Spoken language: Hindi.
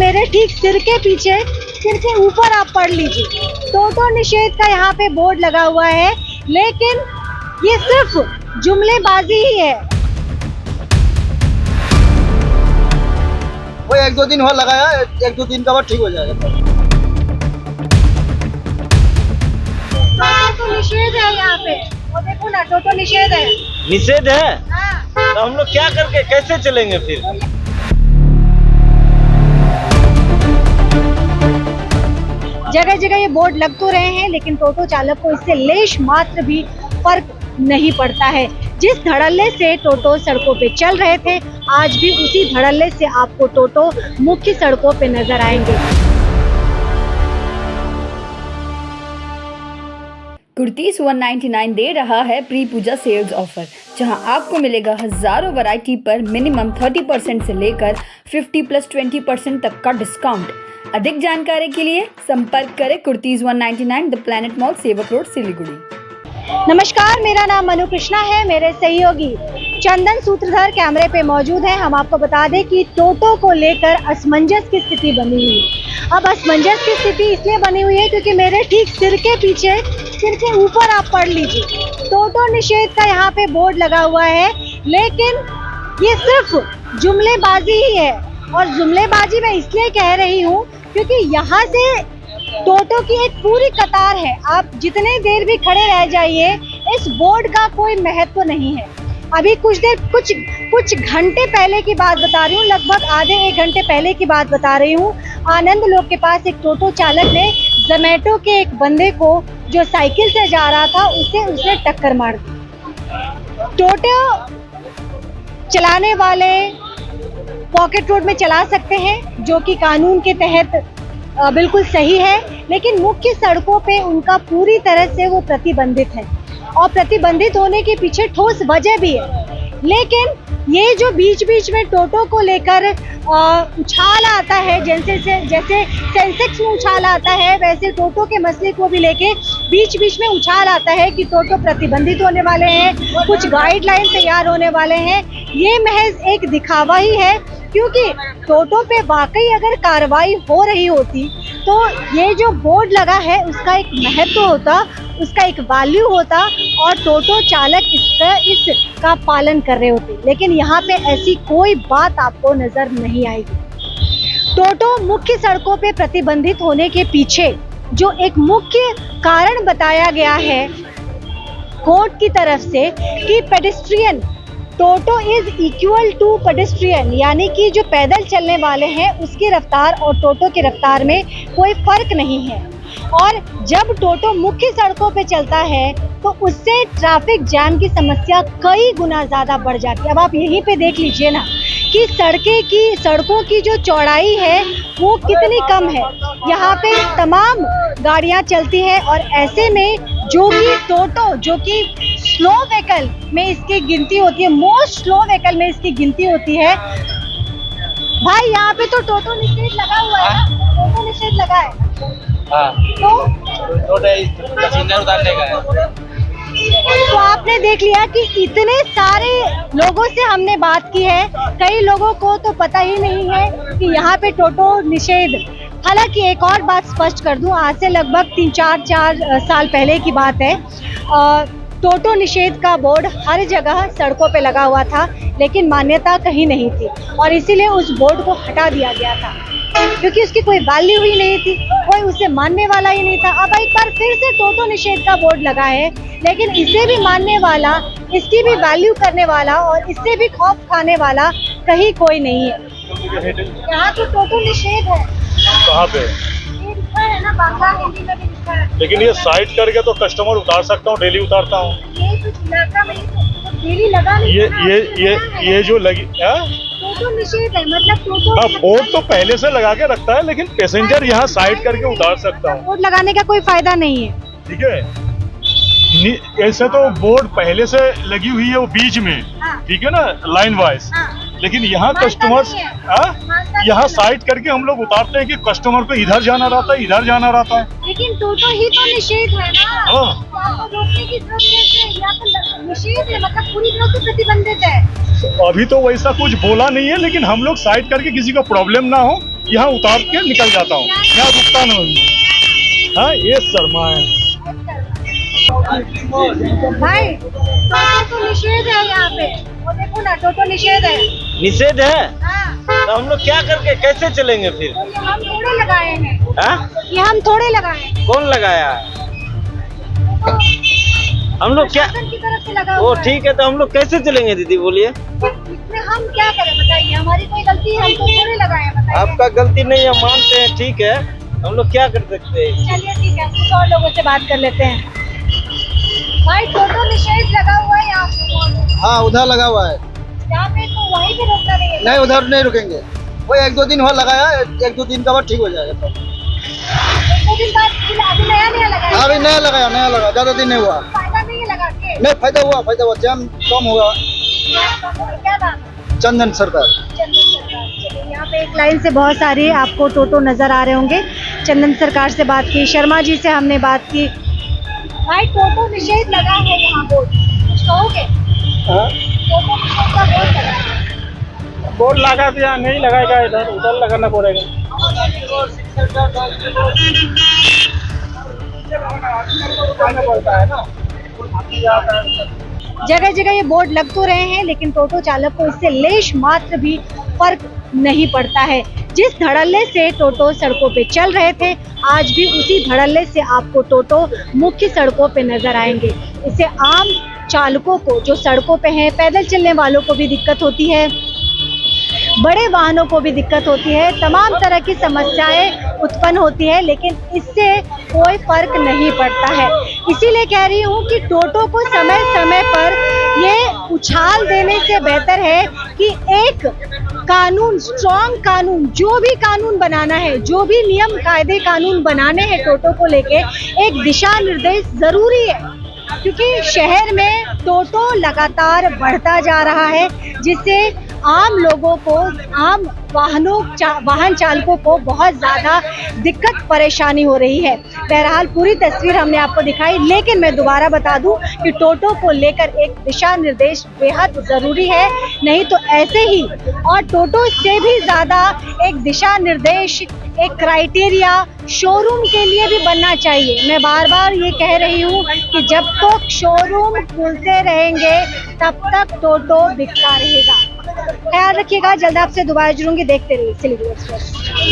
मेरे ठीक सिर के पीछे, सिर के ऊपर आप पढ़ लीजिए, टोटो निषेध का यहाँ पे बोर्ड लगा हुआ है, लेकिन ये सिर्फ जुमलेबाजी ही है। वो एक दो दिन हुआ लगाया, एक दो दिन का बाद ठीक हो जाएगा। टोटो निषेध है यहाँ पे, वो देखो ना, टोटो निषेध है। निषेध है? हाँ। तो हम लोग क्या करके कैसे चलेंगे फिर? जगह जगह ये बोर्ड लग तो रहे हैं, लेकिन टोटो चालक को इससे लेश मात्र भी फर्क नहीं पड़ता है। जिस धड़ल्ले से टोटो सड़कों पे चल रहे थे, आज भी उसी धड़ल्ले से आपको टोटो मुख्य सड़कों पे नजर आएंगे। कुर्तीज 199 दे रहा है प्री पूजा सेल्स ऑफर, जहां आपको मिलेगा हजारों वैरायटी पर मिनिमम 30% से लेकर 50+20% तक का डिस्काउंट। अधिक जानकारी के लिए संपर्क करें कुर्तीज 199 द प्लैनेट मॉल, सेवक रोड, सिलीगुड़ी। नमस्कार, मेरा नाम मनु कृष्णा है। मेरे सहयोगी चंदन सूत्रधर कैमरे पे मौजूद हैं। हम आपको बता दें कि टोटो को लेकर असमंजस की स्थिति बनी हुई है। अब असमंजस की स्थिति इसलिए बनी हुई है क्योंकि मेरे ठीक सिर के पीछे, सिर के ऊपर आप पढ़ लीजिए, टोटो निषेध का यहाँ पे बोर्ड लगा हुआ है, लेकिन ये सिर्फ जुमलेबाजी ही है। और जुमलेबाजी मैं इसलिए कह रही हूँ क्योंकि यहाँ से टोटो की एक पूरी कतार है। आप जितने देर भी खड़े रह जाइए, इस बोर्ड का कोई महत्व नहीं है। अभी कुछ घंटे पहले की बात बता रही हूँ, लगभग आधे एक घंटे पहले की बात बता रही हूँ। आनंद लोक के पास एक टोटो चालक ने जोमेटो के एक बंदे को, जो साइकिल से जा रहा था, उसने टक्कर मार दी। टोटो चलाने वाले पॉकेट रोड में चला सकते हैं, जो कि कानून के तहत बिल्कुल सही है, लेकिन मुख्य सड़कों पे उनका पूरी तरह से वो प्रतिबंधित है। और प्रतिबंधित होने के पीछे ठोस वजह भी है। लेकिन ये जो बीच बीच में टोटो को लेकर उछाल आता है, जैसे सेंसेक्स में उछाल आता है, वैसे टोटो के मसले को भी लेके बीच बीच में उछाल आता है कि टोटो प्रतिबंधित होने वाले हैं, कुछ गाइडलाइन तैयार होने वाले हैं। ये महज एक दिखावा ही है, क्योंकि टोटो पे वाकई अगर कार्रवाई हो रही होती तो ये जो बोर्ड लगा है उसका एक महत्व होता, उसका एक वैल्यू होता, और टोटो चालक इसका पालन कर रहे होते। लेकिन यहाँ पे ऐसी कोई बात आपको नजर नहीं आएगी। टोटो मुख्य सड़कों पे प्रतिबंधित होने के पीछे जो एक मुख्य कारण बताया गया है कोर्ट की तरफ से कि पेडेस्ट्रियन, टोटो इज इक्वल टू पेडेस्ट्रियन, यानी कि जो पैदल चलने वाले हैं उसकी रफ्तार और टोटो की रफ्तार में कोई फर्क नहीं है। और जब टोटो मुख्य सड़कों पे चलता है तो उससे ट्रैफिक जाम की समस्या कई गुना ज़्यादा बढ़ जाती है। अब आप यहीं पे देख लीजिए ना कि सड़कों की जो चौड़ाई है वो कितनी कम है। यहाँ पे तमाम गाड़ियाँ चलती हैं, और ऐसे में जो कि टोटो, जो कि स्लो व्हीकल में इसकी गिनती होती है, मोस्ट स्लो व्हीकल में इसकी गिनती होती है। भाई यहाँ पे तो टोटो निषेध लगा हुआ है ना, टोटो निषेध लगा है। हाँ। तो पसीना उतारने का है। तो आपने देख लिया कि इतने सारे लोगों से हमने बात की है, कई लोगों को तो पता ही नहीं है कि यहाँ पे टोटो निषेध। हालांकि एक और बात स्पष्ट कर दूं, आज से लगभग 3-4 साल पहले की बात है। टोटो निषेध का बोर्ड हर जगह सड़कों पे लगा हुआ था, लेकिन मान्यता कहीं नहीं थी, और इसीलिए उस बोर्ड को हटा दिया गया था, क्योंकि उसकी कोई वैल्यू ही नहीं थी, कोई उसे मानने वाला ही नहीं था। अब एक बार फिर से टोटो निषेध का बोर्ड लगा है, लेकिन इसे भी मानने वाला, इसकी भी वैल्यू करने वाला और इससे भी खौफ खाने वाला कहीं कोई नहीं है। यहाँ तो टोटो निषेध है। कहाँ पे? ये लिखा है ना, बांग्ला हिंदी में भी लिखा है। लेकिन ये साइड करके तो कस्टमर उतार सकता हूँ, डेली उतारता हूँ। ये कुछ इलाका में तो डेली लगा नहीं, ये जो लगी टोटो निषेध है, मतलब टोटो। हाँ, बोर्ड तो पहले से लगा के रखता है, लेकिन पैसेंजर यहाँ साइड करके उतार सकता हूँ। बोर्ड लगाने का कोई फायदा नहीं है। ठीक है, ऐसे तो बोर्ड पहले से लगी हुई है वो बीच में, ठीक है ना, लाइन वाइज। लेकिन यहाँ कस्टमर्स यहाँ साइड करके हम लोग उतारते हैं कि कस्टमर को इधर जाना रहता है, इधर जाना रहता है। लेकिन टोटो ही तो निषेध है ना। रोकने की जरूरत है, यहाँ पर निषेध है, मतलब पूरी तरह से प्रतिबंधित है। अभी तो वैसा कुछ बोला नहीं है, लेकिन हम लोग साइड करके किसी को प्रॉब्लम ना हो यहाँ उतार के निकल जाता हूँ, यहाँ रुकता नहीं। हाँ, ये शर्मा है। भाई टोटो तो निषेध है यहाँ पे, वो देखो ना, टोटो निषेध है। निषेध है हाँ, तो हम लोग क्या करके कैसे चलेंगे फिर? तो ये हम थोड़े लगाए हैं, हाँ? ये हम थोड़े लगाए हैं, कौन लगाया है? हम लोग क्या? प्रशासन की तरफ से लगा वो हुआ है। ठीक है, तो हम लोग कैसे चलेंगे दीदी बोलिए? इसमें हम क्या करें बताइए, हमारी कोई गलती है, हम तो थोड़े लगाए हैं बताइए। आपका गलती नहीं है, मानते हैं, ठीक है, हम लोग क्या कर सकते हैं? चलिए ठीक है, कुछ और लोगों से बात कर लेते हैं। भाई टोटो निषेध लगा हुआ है यहाँ पे, हाँ उधर लगा हुआ है। यहाँ पे तो वहीं पे रोकना नहीं है। नहीं उधर नहीं रुकेंगे, वो 1-2 दिन हुआ लगाया, 1-2 दिन का बाद ठीक हो जाएगा। तो एक दिन बाद फिर अभी नया लगाया, अभी नया लगाया, ज्यादा दिन नहीं हुआ। फायदा नहीं है लगा के। नहीं फायदा हुआ, जाम कम हुआ। क्या नाम है? चंदन सरकार। चंदन सरकार। चलिए, यहाँ पे एक लाइन से बहुत सारे आपको टोटो नजर आ रहे होंगे। चंदन सरकार से बात की, शर्मा जी से हमने बात की। भाई टोटो निषेध लगा है यहाँ बोर्ड, कुछ कहोगे? टोटो निषेध का बोर्ड लगा है। बोर्ड लगा दिया, नहीं लगाएगा, इधर उधर लगाना पड़ेगा। जगह जगह ये बोर्ड लग तो रहे हैं, लेकिन टोटो चालक को इससे लेश मात्र भी फर्क नहीं पड़ता है। जिस धड़ल्ले से टोटो सड़कों पे चल रहे थे, आज भी उसी धड़ल्ले से आपको टोटो मुख्य सड़कों पे नजर आएंगे। इससे आम चालकों को, जो सड़कों पे हैं, पैदल चलने वालों को भी दिक्कत होती है, बड़े वाहनों को भी दिक्कत होती है, तमाम तरह की समस्याएं उत्पन्न होती है, लेकिन इससे कोई फर्क नहीं पड़ता है। इसीलिए कह रही हूँ कि टोटो को समय समय पर ये उछाल देने से बेहतर है कि एक कानून, स्ट्रॉन्ग कानून, जो भी कानून बनाना है, जो भी नियम कायदे कानून बनाने हैं टोटो को लेके, एक दिशा निर्देश जरूरी है। क्योंकि शहर में टोटो लगातार बढ़ता जा रहा है, जिससे आम लोगों को, आम वाहन चालकों को बहुत ज़्यादा दिक्कत परेशानी हो रही है। बहरहाल पूरी तस्वीर हमने आपको दिखाई, लेकिन मैं दोबारा बता दूं कि टोटो को लेकर एक दिशा निर्देश बेहद ज़रूरी है, नहीं तो ऐसे ही, और टोटो से भी ज़्यादा एक दिशा निर्देश, एक क्राइटेरिया शोरूम के लिए भी बनना चाहिए। मैं बार बार ये कह रही हूँ कि जब तक शोरूम खुलते रहेंगे तब तक टोटो बिकता रहेगा। ख्याल रखिएगा, जल्द आपसे दोबारा जुड़ूंगी। देखते रहिए सिलीगुड़ी एक्सप्रेस।